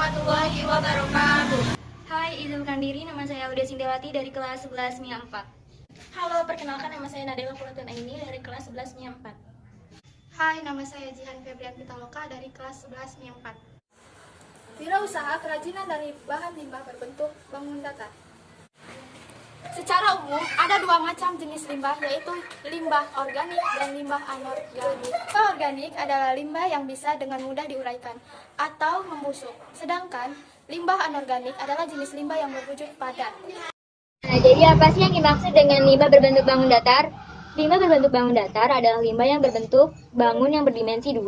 warahmatullahi wabarakatuh. Hai, izinkan diri, nama saya Audia Sindiawati dari kelas 11 MIA 4. Halo, perkenalkan nama saya Nadela Pulutun Aini dari kelas 11 MIA 4. Hai, nama saya Jihan Febrian Pitaloka dari kelas 11 MIA 4. Wirausaha kerajinan dari bahan limbah berbentuk bangun datar. Secara umum, ada dua macam jenis limbah, yaitu limbah organik dan limbah anorganik. Limbah organik adalah limbah yang bisa dengan mudah diuraikan atau membusuk, sedangkan limbah anorganik adalah jenis limbah yang berwujud padat. Nah, jadi apa sih yang dimaksud dengan limbah berbentuk bangun datar? Limbah berbentuk bangun datar adalah limbah yang berbentuk bangun yang berdimensi 2,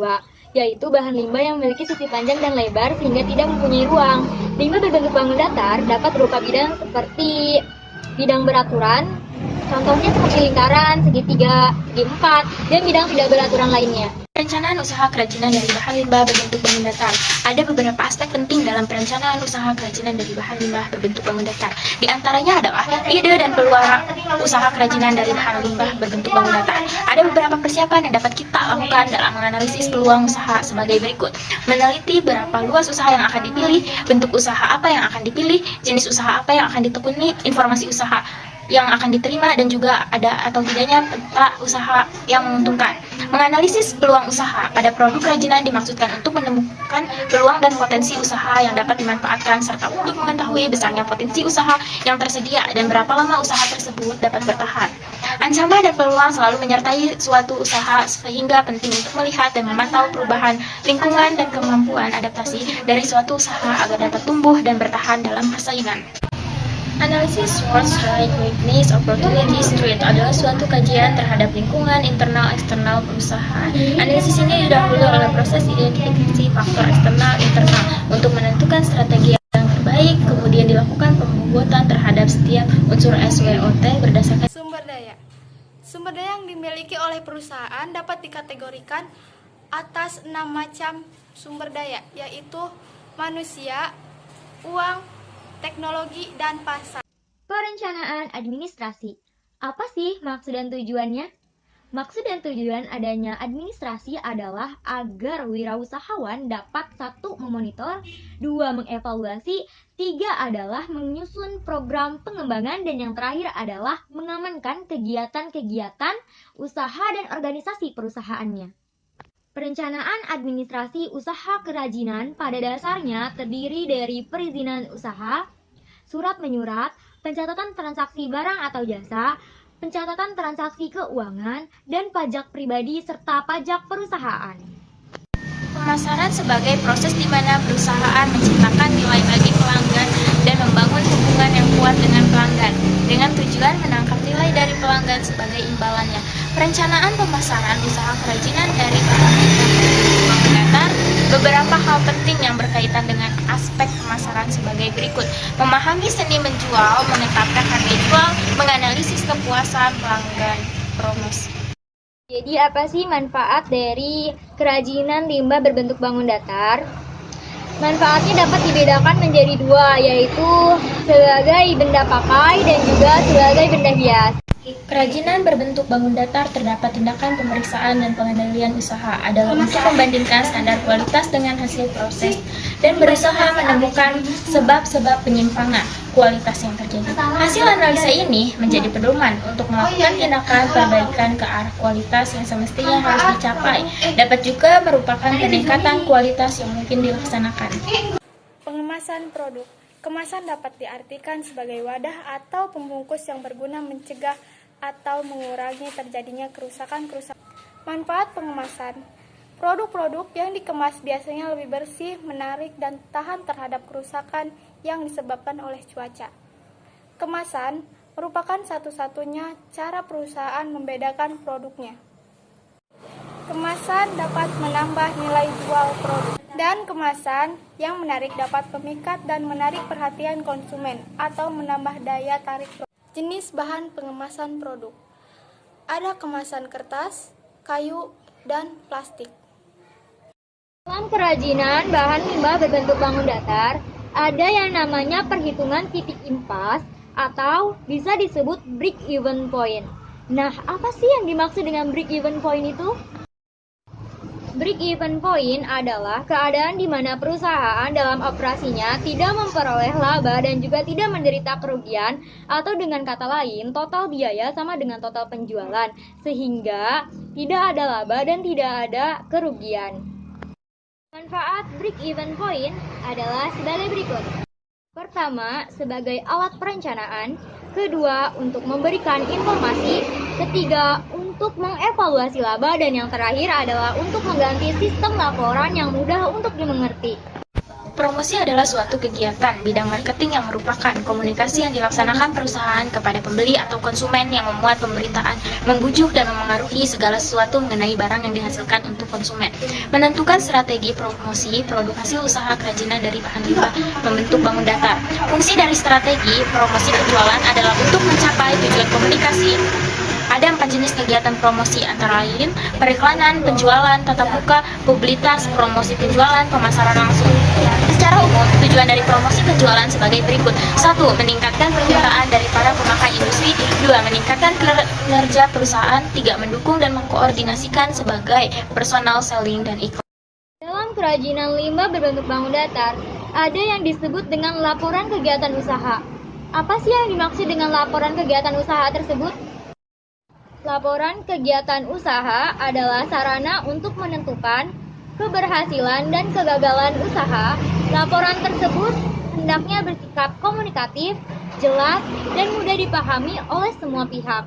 yaitu bahan limbah yang memiliki sisi panjang dan lebar sehingga tidak mempunyai ruang. Limbah berbentuk bangun datar dapat berupa bidang seperti bidang beraturan, contohnya seperti lingkaran, segitiga, segi empat, dan bidang tidak beraturan lainnya. Perencanaan usaha kerajinan dari bahan limbah berbentuk bangun datar. Ada beberapa aspek penting dalam perencanaan usaha kerajinan dari bahan limbah berbentuk bangun datar. Di antaranya adalah ide dan peluang usaha kerajinan dari bahan limbah berbentuk bangun datar. Ada beberapa persiapan yang dapat kita lakukan dalam menganalisis peluang usaha sebagai berikut. Meneliti berapa luas usaha yang akan dipilih, bentuk usaha apa yang akan dipilih, jenis usaha apa yang akan ditekuni, informasi usaha yang akan diterima, dan juga ada atau tidaknya peta usaha yang menguntungkan. Menganalisis peluang usaha pada produk kerajinan dimaksudkan untuk menemukan peluang dan potensi usaha yang dapat dimanfaatkan serta untuk mengetahui besarnya potensi usaha yang tersedia dan berapa lama usaha tersebut dapat bertahan. Ancaman dan peluang selalu menyertai suatu usaha sehingga penting untuk melihat dan memantau perubahan lingkungan dan kemampuan adaptasi dari suatu usaha agar dapat tumbuh dan bertahan dalam persaingan. Analisis SWOT, Strength, Weakness, Opportunities, Threat adalah suatu kajian terhadap lingkungan internal eksternal perusahaan. Analisis ini didahului oleh proses identifikasi faktor eksternal internal untuk menentukan strategi yang terbaik, kemudian dilakukan pembobotan terhadap setiap unsur SWOT berdasarkan Sumber daya. Sumber daya yang dimiliki oleh perusahaan dapat dikategorikan atas 6 macam sumber daya, yaitu manusia, uang, teknologi, dan pasar. Perencanaan administrasi. Apa sih maksud dan tujuannya? Maksud dan tujuan adanya administrasi adalah agar wirausahawan dapat 1. Memonitor, 2. Mengevaluasi, 3. adalah menyusun program pengembangan, dan yang terakhir adalah mengamankan kegiatan-kegiatan usaha dan organisasi perusahaannya. Perencanaan administrasi usaha kerajinan pada dasarnya terdiri dari perizinan usaha, surat menyurat, pencatatan transaksi barang atau jasa, pencatatan transaksi keuangan, dan pajak pribadi serta pajak perusahaan. pemasaran sebagai proses di mana perusahaan menciptakan nilai bagi pelanggan dan membangun hubungan yang kuat dengan pelanggan dengan tujuan menangkap nilai dari pelanggan sebagai imbalannya. Perencanaan pemasaran usaha kerajinan dari bahan bangun datar. Beberapa hal penting yang berkaitan dengan aspek pemasaran sebagai berikut: memahami seni menjual, menetapkan harga jual, menganalisis kepuasan pelanggan, promosi. Jadi apa sih manfaat dari kerajinan limbah berbentuk bangun datar? Manfaatnya dapat dibedakan menjadi 2, yaitu sebagai benda pakai dan juga sebagai benda hias. Kerajinan berbentuk bangun datar terdapat tindakan pemeriksaan dan pengendalian usaha adalah untuk membandingkan standar kualitas dengan hasil proses dan berusaha menemukan sebab-sebab penyimpangan kualitas yang terjadi. Hasil analisa ini menjadi pedoman untuk melakukan tindakan perbaikan ke arah kualitas yang semestinya harus dicapai. Dapat juga merupakan peningkatan kualitas yang mungkin dilaksanakan. Pengemasan produk. Kemasan dapat diartikan sebagai wadah atau pembungkus yang berguna mencegah atau mengurangi terjadinya kerusakan-kerusakan. Manfaat pengemasan. Produk-produk yang dikemas biasanya lebih bersih, menarik, dan tahan terhadap kerusakan yang disebabkan oleh cuaca. Kemasan merupakan satu-satunya cara perusahaan membedakan produknya. Kemasan dapat menambah nilai jual produk. Dan kemasan yang menarik dapat memikat dan menarik perhatian konsumen atau menambah daya tarik produk. Jenis bahan pengemasan produk. Ada kemasan kertas, kayu, dan plastik. Dalam kerajinan bahan limbah berbentuk bangun datar, ada yang namanya perhitungan titik impas atau bisa disebut break-even point. Nah, apa sih yang dimaksud dengan break-even point itu? Break-even point adalah keadaan di mana perusahaan dalam operasinya tidak memperoleh laba dan juga tidak menderita kerugian, atau dengan kata lain, total biaya sama dengan total penjualan, sehingga tidak ada laba dan tidak ada kerugian. Manfaat break-even point adalah sebagai berikut. Pertama, sebagai alat perencanaan. Kedua, untuk memberikan informasi. Ketiga, untuk mengevaluasi laba. Dan yang terakhir adalah untuk mengganti sistem laporan yang mudah untuk dimengerti. Promosi adalah suatu kegiatan bidang marketing yang merupakan komunikasi yang dilaksanakan perusahaan kepada pembeli atau konsumen yang memuat pemberitaan, membujuk dan memengaruhi segala sesuatu mengenai barang yang dihasilkan untuk konsumen. Menentukan strategi promosi produk hasil usaha kerajinan dari bahan limbah, membentuk bangun datar. Fungsi dari strategi promosi penjualan adalah untuk mencapai tujuan komunikasi. Ada 4 jenis kegiatan promosi, antara lain periklanan, penjualan, tatap muka, publisitas, promosi penjualan, pemasaran langsung. Secara umum, tujuan dari promosi penjualan sebagai berikut. 1. Meningkatkan permintaan dari para pemakai industri. 2. Meningkatkan kinerja perusahaan. 3. Mendukung dan mengkoordinasikan sebagai personal selling dan iklan. Dalam kerajinan limbah berbentuk bangun datar, ada yang disebut dengan laporan kegiatan usaha. Apa sih yang dimaksud dengan laporan kegiatan usaha tersebut? Laporan kegiatan usaha adalah sarana untuk menentukan keberhasilan dan kegagalan usaha. Laporan tersebut hendaknya bersikap komunikatif, jelas, dan mudah dipahami oleh semua pihak.